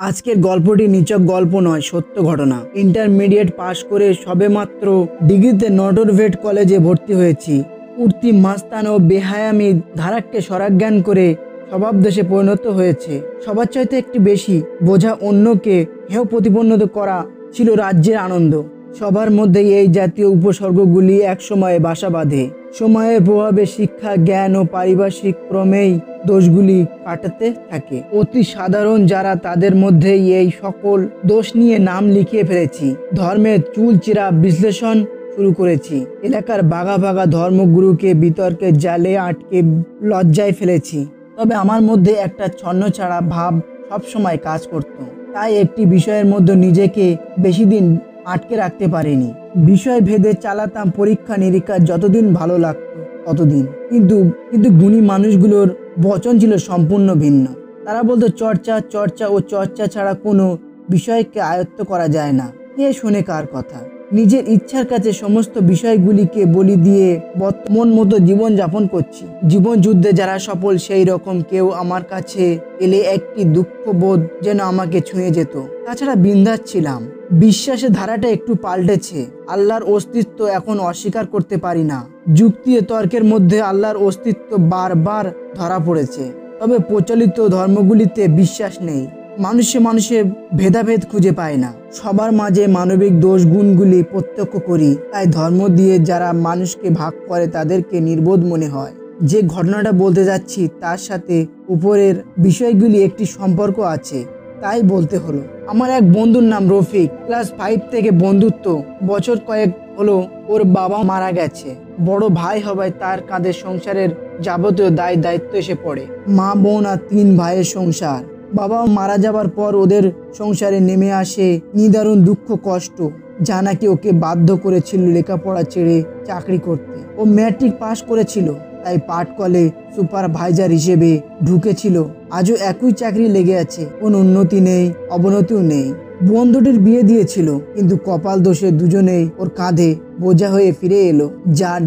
আজকের গল্পটি নিছক গল্প নয়, সত্য ঘটনা। ইন্টারমিডিয়েট পাশ করে সবেমাত্র ডিগ্রিতে নটরভেট কলেজে ভর্তি হয়েছি। উঠতি মাস্তান ও বেহায়ামি ধারাককে স্বরাজ্ঞান করে স্বভাবদোষে পরিণত হয়েছে। সবার চাইতে একটু বেশি বোঝা অন্যকে হেয় প্রতিপন্ন করা ছিল রাজ্যের আনন্দ। সবার মধ্যেই এই জাতীয় উপসর্গগুলি একসময়ে বাসা বাঁধে। সময়ের প্রভাবে শিক্ষা, জ্ঞান ও পারিপার্শ্বিক ক্রমেই দোষগুলি কাটাতে থাকে। অতি সাধারণ যারা, তাদের মধ্যেই এই সকল দোষ নিয়ে নাম লিখিয়ে ফেলেছি। ধর্মের চুলচেরা বিশ্লেষণ শুরু করেছি। এলাকার বাঘা বাঘা ধর্মগুরুকে বিতর্কের জালে আটকে লজ্জায় ফেলেছি। তবে আমার মধ্যে একটা ছন্নছাড়া ভাব সবসময় কাজ করত। তাই একটি বিষয়ের মধ্যে নিজেকে বেশি দিন আটকে রাখতে পারিনি। বিষয় ভেদে চালাতাম পরীক্ষা নিরীক্ষা, যতদিন ভালো লাগতো ততদিন। কিন্তু গুণী মানুষগুলোর বচন ছিল সম্পূর্ণ ভিন্ন। তারা বলতো চর্চা চর্চা ও চর্চা ছাড়া কোনো বিষয়কে আয়ত্ত করা যায় না। কে শোনে কার কথা? নিজের ইচ্ছার কাছে সমস্ত বিষয়গুলিকে বলি দিয়ে মন মতো জীবন যাপন করছি। জীবন যুদ্ধে যারা সফল, সেই রকম কেউ আমার কাছে এলে একটি দুঃখবোধ যেন আমাকে ছুঁয়ে যেত। তাছাড়া বিন্দাস ছিলাম। বিশ্বাসের ধারাটা একটু পাল্টেছে। আল্লাহর অস্তিত্ব এখন অস্বীকার করতে পারি না। যুক্তি ও তর্কের মধ্যে আল্লাহর অস্তিত্ব বারবার ধরা পড়েছে। তবে প্রচলিত ধর্মগুলিতে বিশ্বাস নেই। মানুষে ভেদাভেদ খুঁজে পায় না। সবার মাঝে মানবিক দোষ গুণগুলি প্রত্যক্ষ করি। তাই ধর্ম দিয়ে যারা মানুষকে ভাগ করে তাদেরকে নির্বোধ মনে হয়। যে ঘটনাটা বলতে যাচ্ছি তার সাথে উপরের বিষয়গুলি একটি সম্পর্ক আছে, তাই বলতে হলো। আমার এক বন্ধুর নাম রফিক। ক্লাস 5 থেকে বন্ধুত্ব। বছর কয়েক হলো ওর বাবা মারা গেছে। বড় ভাই হওয়ায় তার কাঁধে সংসারের যাবতীয় দায়িত্ব এসে পড়ে। মা, বোন আর 3 ভাইয়ের সংসার। বাবা মারা যাবার পর ওদের সংসারে নেমে আসে নিদারুণ দুঃখ, কষ্ট, যা নাকি ওকে বাধ্য করেছিল লেখাপড়া ছেড়ে চাকরি করতে। ও ম্যাট্রিক পাশ করেছিল, তাই পাটকলে সুপারভাইজার হিসেবে ঢুকেছিল। আজও একই চাকরি লেগে আছে। কোনো উন্নতি নেই, অবনতিও নেই। বন্ধুটির বিয়ে দিয়েছিল, কিন্তু কপাল দোষে দুজনেই ওর কাঁধে বোঝা হয়ে ফিরে এলো,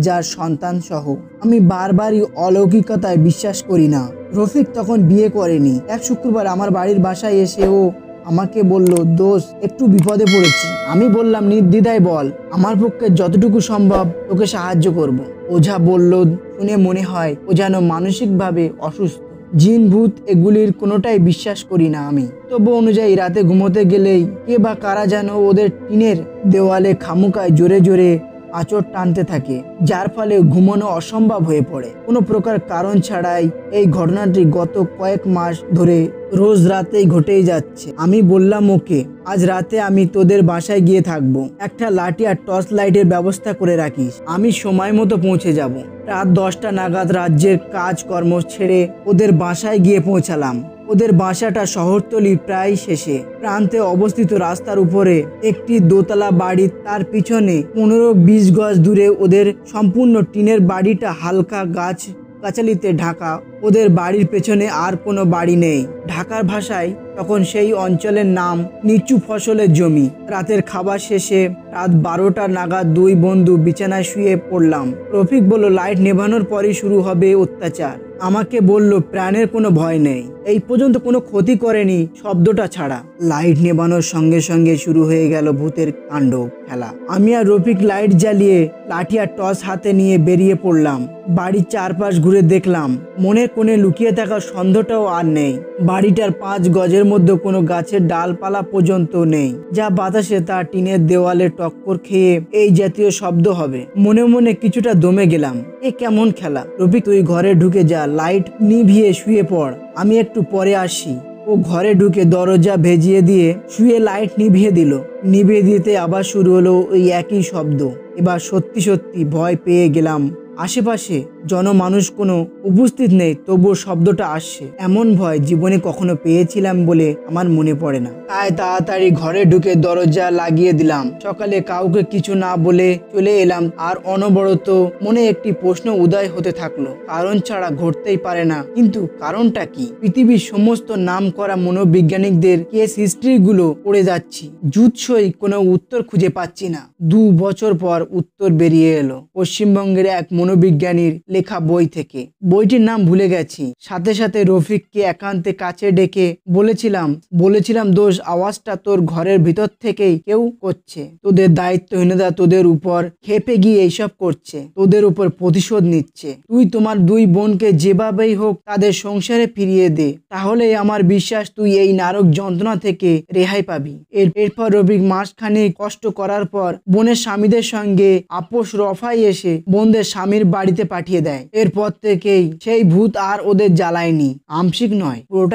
যার সন্তান সহ। আমি বারবারই অলৌকিকতায় বিশ্বাস করি না। রফিক তখন বিয়ে করেনি। এক শুক্রবার আমার বাড়ির বাসায় এসে ও আমাকে বলল, দোষ, একটু বিপদে পড়েছি। আমি বললাম, নির্দ্বিধায় বল, আমার পক্ষে যতটুকু সম্ভব তোকে সাহায্য করব। ওঝা বলল, শুনে মনে হয় ও যেন মানসিকভাবে অসুস্থ। জিন ভূত এগুলির কোনোটাই বিশ্বাস করি না আমি। তবু অনুযায়ী রাতে ঘুমোতে গেলেই কে বা কারা যেন ওদের টিনের দেওয়ালে খামুকায় জোরে জোরে আঁচড় টানতে থাকে, যার ফলে ঘুমানো অসম্ভব হয়ে পড়ে। কোনো প্রকার কারণ ছাড়াই এই ঘটনাটি গত কয়েক মাস ধরে রোজ রাতেই ঘটেই যাচ্ছে। আমি বললাম, ওকে, আজ রাতে আমি তোদের বাসায় গিয়ে থাকবো। একটা লাঠি আর টর্চ লাইটের ব্যবস্থা করে রাখিস। আমি সময় মতো পৌঁছে যাব। রাত 10টা নাগাদ রাজ্যের কাজকর্ম ছেড়ে ওদের বাসায় গিয়ে পৌঁছালাম। ওদের বাসাটা শহরতলির প্রায় শেষে প্রান্তে অবস্থিত। রাস্তার উপরে একটি দোতলা বাড়ি, তার পিছনে 15-20 গজ দূরে ওদের সম্পূর্ণ টিনের বাড়িটা হালকা গাছ গাছালিতে ঢাকা। ওদের বাড়ির পেছনে আর কোনো বাড়ি নেই। ঢাকার ভাষায় তখন সেই অঞ্চলের নাম নিচু ফসলের জমি। রাতের খাবার শেষে রাত 12টা নাগাদ 2 বন্ধু বিছানায় শুয়ে পড়লাম। রফিক বলল, লাইট নেভানোর পরই শুরু হবে অত্যাচার। আমাকে বলল, প্রাণের কোনো ভয় নেই, এই পর্যন্ত কোনো ক্ষতি করেনি শব্দটা ছাড়া। লাইট নেভানোর সঙ্গে সঙ্গে শুরু হয়ে গেল ভূতের তাণ্ডব খেলা। আমি আর রফিক লাইট জ্বালিয়ে লাঠি আর টর্চ হাতে নিয়ে বেরিয়ে পড়লাম। বাড়ির চারপাশ ঘুরে দেখলাম, মনের কোণে লুকিয়ে থাকা সন্দেহটাও আর নেই। বাড়িটার 5 গজের মধ্যে কোনো গাছের ডালপালা পর্যন্ত নেই। যা বাতাসে তা টিনের দেওয়ালে টক্কর খেয়ে এই জাতীয় শব্দ হবে। মনে মনে কিছুটা দমে গেলাম। এ কেমন খেলা? রফিক, তুই ঘরে ঢুকে যা, লাইট নিভিয়ে শুয়ে পড়, আমি একটু পরে আসি। ও ঘরে ঢুকে দরজা ভেজিয়ে দিয়ে শুয়ে লাইট নিভিয়ে দিল। নিভিয়ে দিতে আবার শুরু হলো ওই একই শব্দ। এবার সত্যি ভয় পেয়ে গেলাম। আশেপাশে জনমানুষ কোনো উপস্থিত নেই, তবুও শব্দটা আসছে। এমন ভয় জীবনে কখনো পেয়েছিলাম বলে আমার মনে পড়ে না। তাই তাড়াতাড়ি ঘরে ঢুকে দরজা লাগিয়ে দিলাম। সকালে কাউকে কিছু না বলে চলে এলাম। আর অনবরত মনে একটি প্রশ্ন উদয় হতে থাকলো, কারণ ছাড়া ঘটতেই পারে না, কিন্তু কারণটা কি? পৃথিবীর সমস্ত নাম করা মনোবিজ্ঞানিকদের কেস হিস্ট্রিগুলো পড়ে যাচ্ছি, জুৎসই কোনো উত্তর খুঁজে পাচ্ছি না। 2 বছর পর উত্তর বেরিয়ে এলো। পশ্চিমবঙ্গের এক মনোবিজ্ঞানীর লেখা বই থেকে। বইটির নাম ভুলে গেছি। সাথে সাথে রফিককে একান্তে কাছে ডেকে বলেছিলাম দোষ, আওয়াজটা তোর ঘরের ভিতর থেকেই কেউ করছে। তোদের দায়িত্বহীনতা তোদের উপর খেপে গিয়ে এইসব করছে, তোদের উপর প্রতিশোধ নিচ্ছে। তুই তোমার 2 বোনকে যেভাবেই হোক তাদের সংসারে ফিরিয়ে দে, তাহলেই আমার বিশ্বাস তুই এই নারক যন্ত্রণা থেকে রেহাই পাবি। এরপর রফিক মাসখানেক কষ্ট করার পর বোনের স্বামীদের সঙ্গে আপোষ রফায় এসে বোনদের স্বামীর বাড়িতে পাঠিয়ে দেয়। এরপর থেকেই সেই ভূত আর ওদের জ্বালায়নি। আংশিক নয়, পুরোটাই